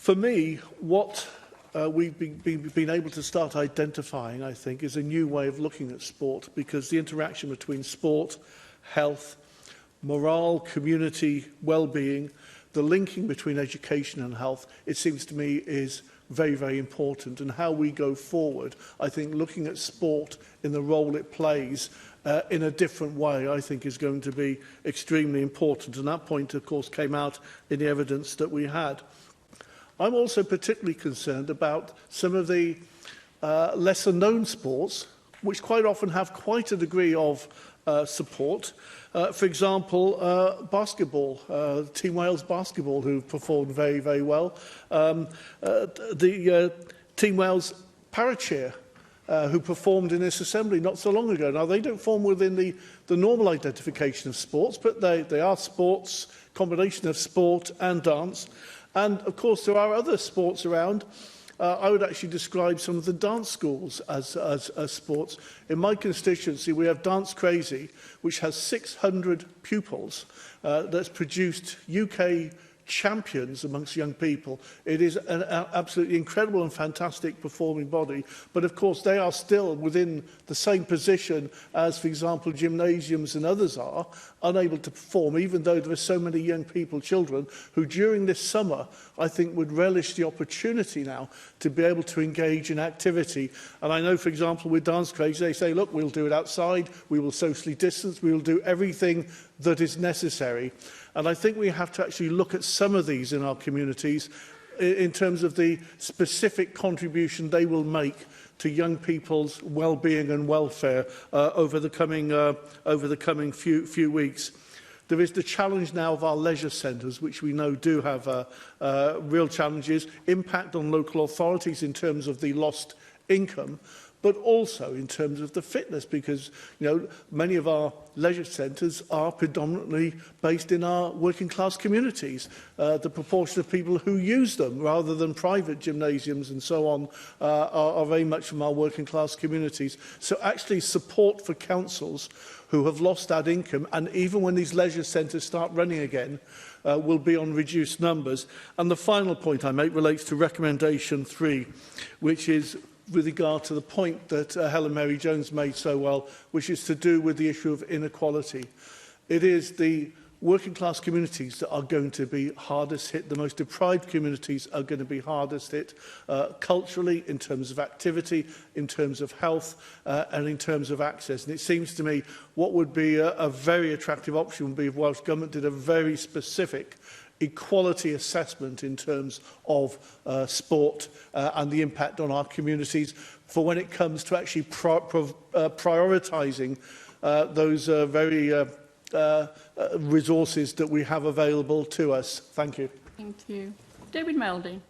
For me, what we've been able to start identifying, I think, is a new way of looking at sport, because the interaction between sport, health, morale, community, well-being, the linking between education and health, it seems to me, is very, very important. And how we go forward, I think looking at sport in the role it plays in a different way, I think is going to be extremely important. And that point, of course, came out in the evidence that we had. I'm also particularly concerned about some of the lesser-known sports, which quite often have quite a degree of support. For example, basketball, Team Wales basketball, who performed very, very well. Team Wales ParaCheer, who performed in this assembly not so long ago. Now, they don't form within the normal identification of sports, but they are sports, combination of sport and dance. And, of course, there are other sports around. I would actually describe some of the dance schools as sports. In my constituency, we have Dance Crazy, which has 600 pupils that's produced UK champions amongst young people. It is an absolutely incredible and fantastic performing body, but of course they are still within the same position as, for example, gymnasiums and others are, unable to perform, even though there are so many young people, children, who during this summer, I think, would relish the opportunity now to be able to engage in activity. And I know, for example, with Dance Crazy, they say, look, we'll do it outside, we will socially distance, we will do everything that is necessary. And I think we have to actually look at some of these in our communities in terms of the specific contribution they will make to young people's well-being and welfare over the coming few weeks. There is the challenge now of our leisure centres, which we know do have real challenges, impact on local authorities in terms of the lost income, but also in terms of the fitness, because many of our leisure centres are predominantly based in our working class communities. The proportion of people who use them rather than private gymnasiums and so on are very much from our working class communities. So actually support for councils who have lost that income, and even when these leisure centres start running again, will be on reduced numbers. And the final point I make relates to recommendation 3, which is with regard to the point that Helen Mary Jones made so well, which is to do with the issue of inequality. It is the working class communities that are going to be hardest hit. The most deprived communities are going to be hardest hit culturally, in terms of activity, in terms of health, and in terms of access. And it seems to me what would be a very attractive option would be if Welsh Government did a very specific equality assessment in terms of sport and the impact on our communities for when it comes to actually prioritising those very resources that we have available to us. Thank you. Thank you. David Melding.